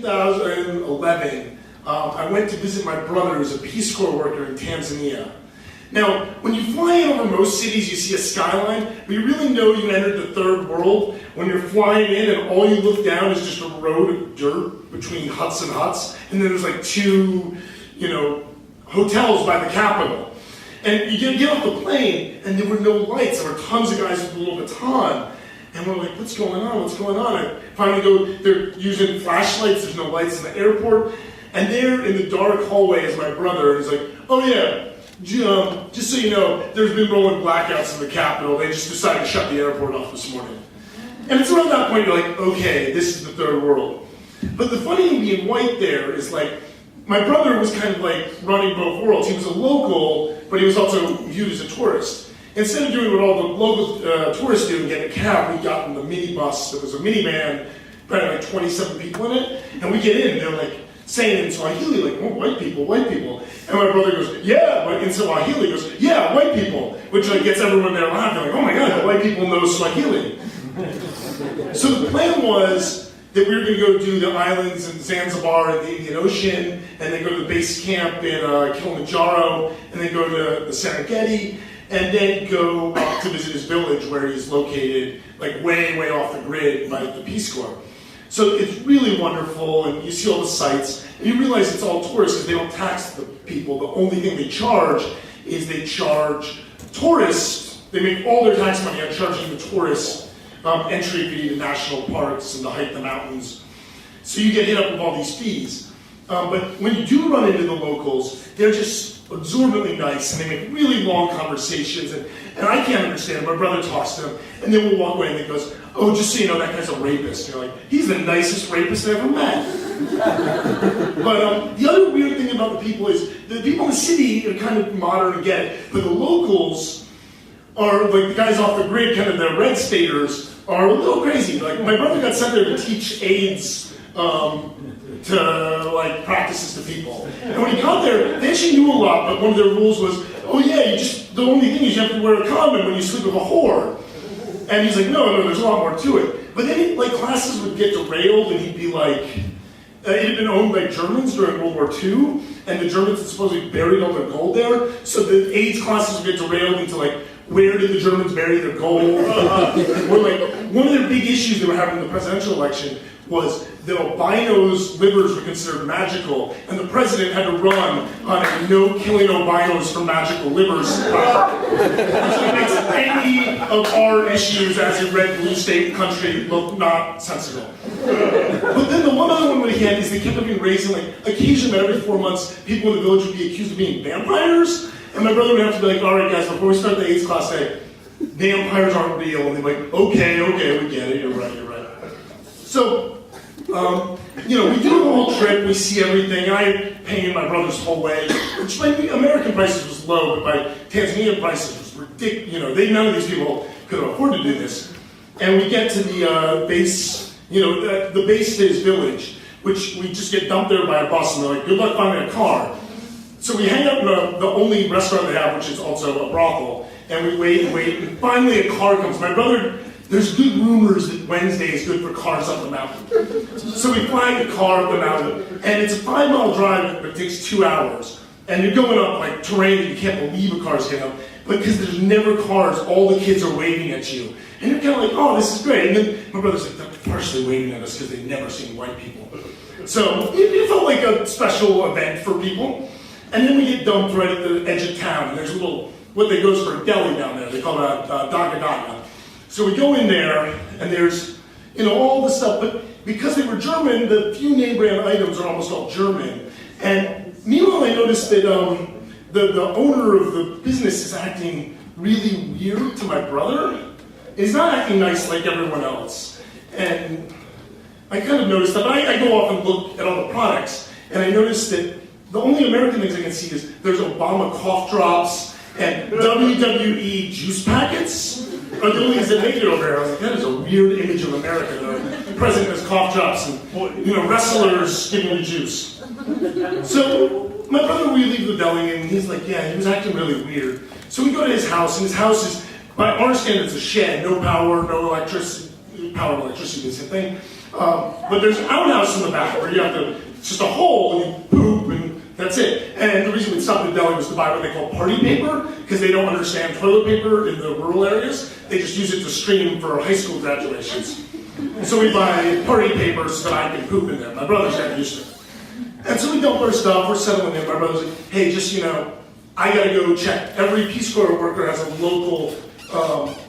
2011, I went to visit my brother who's a Peace Corps worker in Tanzania. Now, when you fly in over most cities, you see a skyline, but you really know you entered the third world when you're flying in and all you look down is just a road of dirt between huts and huts, and then there's like two, hotels by the Capitol. And you get off the plane, and there were no lights. There were tons of guys with a little baton. And we're like, what's going on? What's going on? And finally they're using flashlights. There's no lights in the airport. And there in the dark hallway is my brother. And he's like, oh yeah, just so you know, there's been rolling blackouts in the Capitol. They just decided to shut the airport off this morning. And it's around that point you're like, okay, this is the third world. But the funny thing being white there is like, my brother was kind of like running both worlds. He was a local, but he was also viewed as a tourist. Instead of doing what all the local tourists do and getting a cab, we got in the minibus. There was a minivan, probably like 27 people in it. And we get in, and they're like saying in Swahili, like, oh, white people, white people. And my brother goes, yeah, in Swahili, goes, yeah, white people. Which like gets everyone there laughing, like, oh my God, the white people know Swahili. So the plan was that we were going to go do the islands in Zanzibar in the Indian Ocean, and then go to the base camp in Kilimanjaro, and then go to the Serengeti, and then go up to visit his village where he's located, like way, way off the grid by the Peace Corps. So it's really wonderful, and you see all the sights, and you realize it's all tourists because they don't tax the people. The only thing they charge is they charge tourists. They make all their tax money on charging the tourists entry fee to national parks and to hike the mountains. So you get hit up with all these fees. But when you do run into the locals, they're just exorbitantly nice, and they make really long conversations, and I can't understand. My brother talks to them, and then we'll walk away, and he goes, oh, just so you know, that guy's a rapist. And you're like, he's the nicest rapist I've ever met. But the other weird thing about the people is, the people in the city are kind of modern and get it, but the locals are, like the guys off the grid, kind of the red staters, are a little crazy. Like, my brother got sent there to teach AIDS to like practices to people. And when he got there, they actually knew a lot, but one of their rules was, oh yeah, the only thing is you have to wear a condom when you sleep with a whore. And he's like, no, there's a lot more to it. But then like classes would get derailed, and he'd be like, it had been owned by Germans during World War II, and the Germans had supposedly buried all their gold there, so the AIDS classes would get derailed into like, where did the Germans bury their gold? Or like, one of their big issues they were having in the presidential election was the albinos' livers were considered magical, and the president had to run on a no killing albinos for magical livers. Which makes any of our issues as a red blue state country look not sensible. But then the one other one we had is they kept on being raising, like, occasionally every 4 months, people in the village would be accused of being vampires. And my brother would have to be like, all right, guys, before we start the AIDS class, say, vampires aren't real. And they'd be like, okay, we get it, you're right. So, we do the whole trip, we see everything, and I paid my brother's whole way, which by American prices was low, but by Tanzanian prices was ridiculous. None of these people could afford to do this. And we get to the base, the base to his village, which we just get dumped there by a bus, and they're like, good luck finding a car. So we hang out in the only restaurant they have, which is also a brothel, and we wait, and finally a car comes. My brother, there's good rumors that Wednesday is good for cars up the mountain. So we flag a car up the mountain, and it's a 5-mile drive, but it takes 2 hours. And you're going up like terrain that you can't believe a car's getting up, but because there's never cars, all the kids are waving at you. And you're kind of like, oh, this is great. And then my brother's like, they're partially waving at us because they've never seen white people. So it felt like a special event for people. And then we get dumped right at the edge of town, and there's a little, what they goes for a deli down there. They call it a daga daga. So we go in there, and there's, all the stuff, but because they were German, the few name brand items are almost all German. And meanwhile, I noticed that the owner of the business is acting really weird to my brother. He's not acting nice like everyone else. And I kind of noticed that, but I go off and look at all the products, and I noticed that the only American things I can see is there's Obama cough drops and WWE juice packets are the only things that make it over here. I was like, that is a weird image of America. The president has cough drops and wrestlers giving you juice. So my brother, we leave the deli, and he's like, yeah, he was acting really weird. So we go to his house, and his house is, by our standards, a shed, no power, no electricity. Power and electricity is the same thing. But there's an outhouse in the back where you have to, it's just a hole and you poop and that's it. And the reason we stopped at the deli was to buy what they call party paper, because they don't understand toilet paper in the rural areas. They just use it to stream for high school graduations. And so we buy party paper so that I can poop in there. My brother's got used to it. And so we dump our stuff, we're settling in. My brother's like, hey, just, you know, I gotta go check. Every Peace Corps worker has a local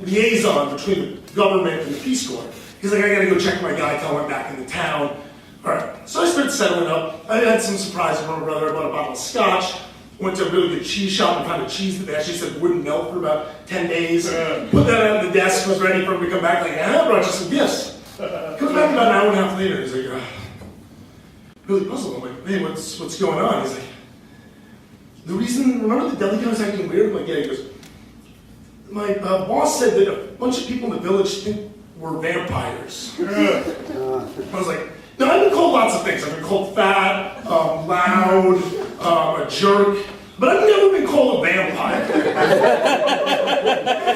liaison between the government and the Peace Corps. He's like, I gotta go check my guy, tell him I'm back in the town. All right, so I started settling up. I had some surprises from my brother. I bought a bottle of scotch, went to a really good cheese shop and found a cheese that they actually said wouldn't melt for about 10 days. Put that out on the desk, was ready for him to come back, like, I brought you some gifts. Comes back about an hour and a half later, he's like, really puzzled. I'm like, hey, what's going on? He's like, the reason, remember the deli guy was acting weird? I'm like, yeah, he goes, my boss said that a bunch of people in the village think we're vampires. I was like, no, I've been called lots of things. I've been called fat, loud, a jerk, but I've never been called a vampire.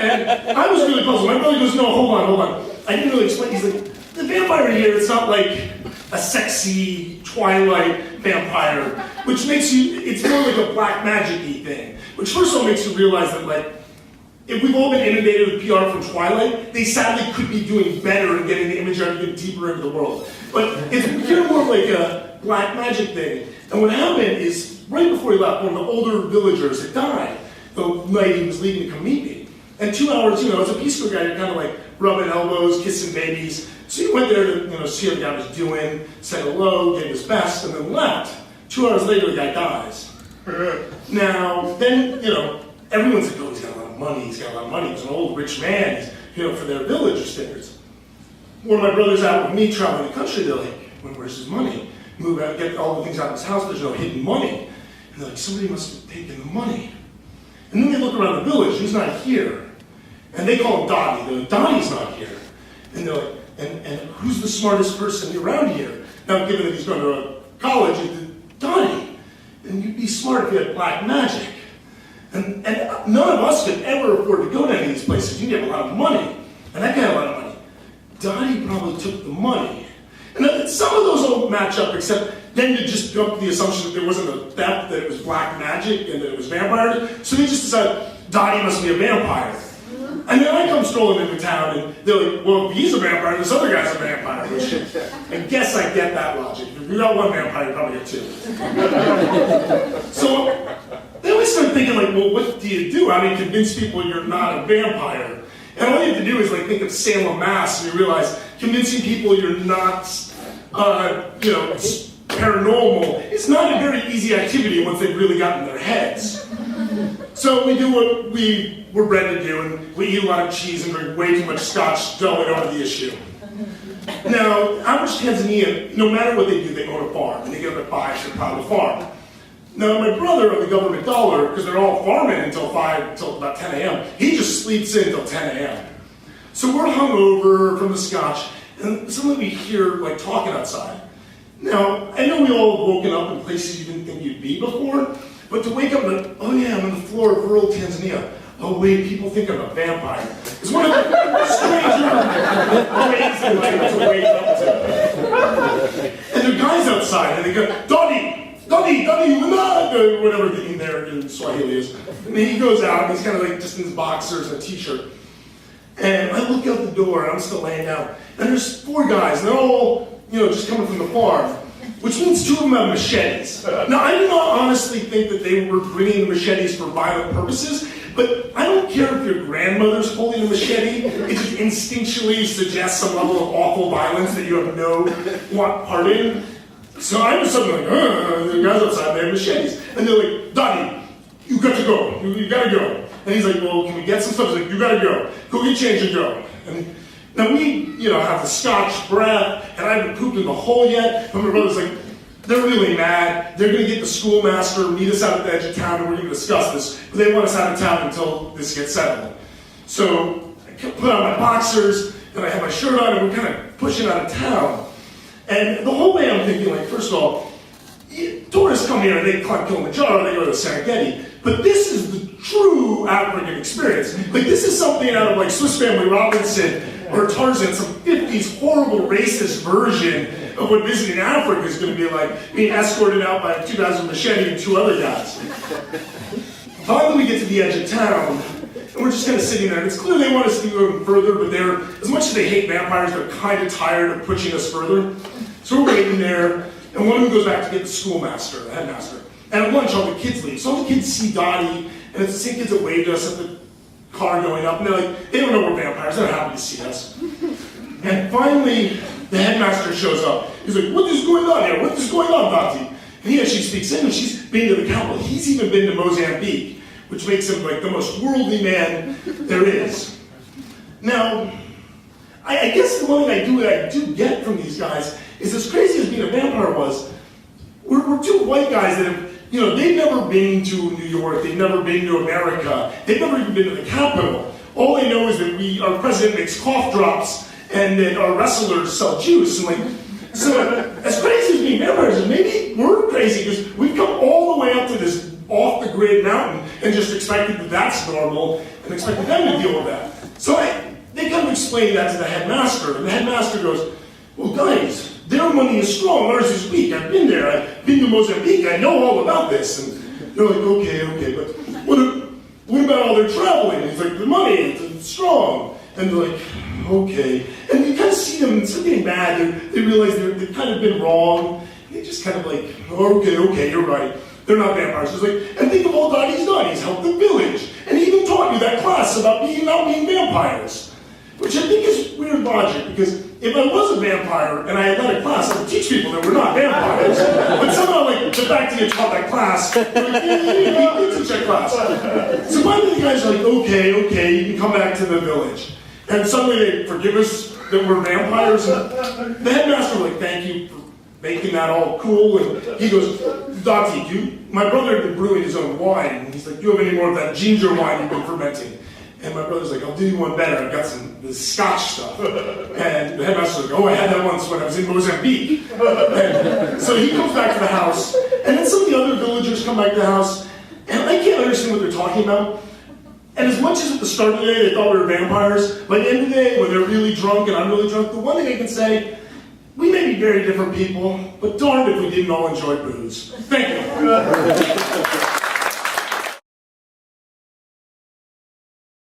And I was really puzzled. My brother goes, no, hold on. I didn't really explain. He's like, the vampire here, it's not like a sexy Twilight vampire, which makes you, it's more like a black magic-y thing. Which first of all makes you realize that, like, if we've all been inundated with PR from Twilight, they sadly could be doing better and getting the image out even deeper into the world. But it's here more like a black magic thing. And what happened is, right before he left, one of the older villagers had died the night he was leaving to come meet me. And 2 hours, you know, as a Peace Corps guy, you're kind of like rubbing elbows, kissing babies. So he went there to, you know, see how the guy was doing, said hello, gave his best, and then left. 2 hours later, the guy dies. Now, then, you know, everyone's like, oh, he's got a lot of money, he's an old rich man, he's, you know, for their villager standards. When my brother's out with me traveling the country, they're like, where's his money? Move out, get all the things out of his house, there's no hidden money. And they're like, somebody must have taken the money. And then they look around the village, he's not here. And they call him Dottie, they're like, Dottie's not here. And they're like, and who's the smartest person around here? Now, given that he's going to college, Dottie. And you'd be smart if you had black magic. And none of us could ever afford to go to any of these places. You get a lot of money. And that guy had a lot of money. Dottie probably took the money. And some of those don't match up, except then you just jump to the assumption that there wasn't a theft, that it was black magic, and that it was vampires. So they just decided Dottie must be a vampire. And then I come strolling into town, and they're like, well, if he's a vampire, this other guy's a vampire. Which I guess I get that logic. If you got one vampire, you probably get two. So they always start thinking, like, well, what do you do? How do you convince people you're not a vampire? And all you have to do is, like, think of Salem, Mass, and you realize convincing people you're not, you know, paranormal is not a very easy activity once they've really gotten their heads. So we do what we were bred to do, and we eat a lot of cheese and drink way too much scotch going over the issue. Now, average Tanzania, no matter what they do, they own a farm, and they get up at 5 to plow the farm. Now, my brother on the government dollar, because they're all farming until about 10 a.m., he just sleeps in until 10 a.m. So we're hungover from the scotch, and suddenly we hear, like, talking outside. Now, I know we all have woken up in places you didn't think you'd be before, but to wake up and, oh yeah, I'm on the floor of rural Tanzania. Oh wait, people think I'm a vampire. It's one of the stranger ways in life to wake up to. And there are guys outside, and they go, Dottie, whatever the name there in Swahili is. And then he goes out, and he's kind of like just in his boxers and a t-shirt. And I look out the door, and I'm still laying down. And there's 4 guys, and they're all, you know, just coming from the farm. Which means 2 of them have machetes. Now, I do not honestly think that they were bringing machetes for violent purposes, but I don't care if your grandmother's holding a machete. It just instinctually suggests some level of awful violence that you have no part in. So I was suddenly like, the guys outside, they have machetes. And they're like, Dottie, you got to go. You got to go. And he's like, well, can we get some stuff? He's like, you got to go. Go get change and go. And now we, you know, have the scotch breath, and I haven't pooped in the hole yet. But my brother's like, they're really mad. They're going to get the schoolmaster, meet us out at the edge of town, and we're going to discuss this. But they want us out of town until this gets settled. So I put on my boxers, and I have my shirt on, and we're kind of pushing out of town. And the whole way I'm thinking, like, first of all, tourists come here, and they climb Kilimanjaro, they go to the Serengeti. But this is the true African experience. Like, this is something out of, like, Swiss Family Robinson, or Tarzan, some 50s horrible racist version of what visiting Africa is going to be like, being escorted out by a 2000 machete and 2 other guys. Finally, we get to the edge of town, and we're just kind of sitting there. And it's clear they want us to go even further, but they're, as much as they hate vampires, they're kind of tired of pushing us further. So we're waiting there, and one of them goes back to get the schoolmaster, the headmaster. And at lunch, all the kids leave. So all the kids see Dottie, and it's the same kids that waved at us at the car going up, and they're like, they don't know we're vampires, they're happy to see us. And finally, the headmaster shows up. He's like, what is going on here? What is going on, Dottie? And he actually speaks English. He's been to the capital. He's even been to Mozambique, which makes him like the most worldly man there is. Now, I guess the one thing I do get from these guys is, as crazy as being a vampire was, we're 2 white guys that have, they've never been to New York, they've never been to America, they've never even been to the Capitol. All they know is that our president makes cough drops and that our wrestlers sell juice. And so as crazy as being vampires, maybe we're crazy because we've come all the way up to this off-the-grid mountain and just expected that that's normal and expected them to deal with that. So they kind of explained that to the headmaster, and the headmaster goes, well, guys, their money is strong, ours is weak. I've been there, I've been to Mozambique, I know all about this. And they're like, okay, but what about all their traveling? And he's like, the money, it's strong. And they're like, okay. And you kind of see them, instead of getting mad, they realize they've kind of been wrong. And they just kind of like, okay, you're right. They're not vampires. It's like, and think of all Dottie's done. He's helped the village. And he even taught you that class about not being vampires. Which I think is weird logic, because if I was a vampire and I had led a class, I would teach people that we're not vampires. But somehow, the fact that you taught that class, we teach that class. So finally the guys are like, okay, you can come back to the village. And suddenly they forgive us that we're vampires. And the headmaster was like, thank you for making that all cool. And he goes, Dottie, my brother had been brewing his own wine. And he's like, do you have any more of that ginger wine you've been fermenting? And my brother's like, I'll do you one better. I've got this Scotch stuff. And the headmaster's like, I had that once when I was in Mozambique. And so he comes back to the house, and then some of the other villagers come back to the house, and I can't understand what they're talking about. And as much as at the start of the day they thought we were vampires, by the end of the day, when they're really drunk and I'm really drunk, the one thing I can say, we may be very different people, but darned if we didn't all enjoy booze. Thank you.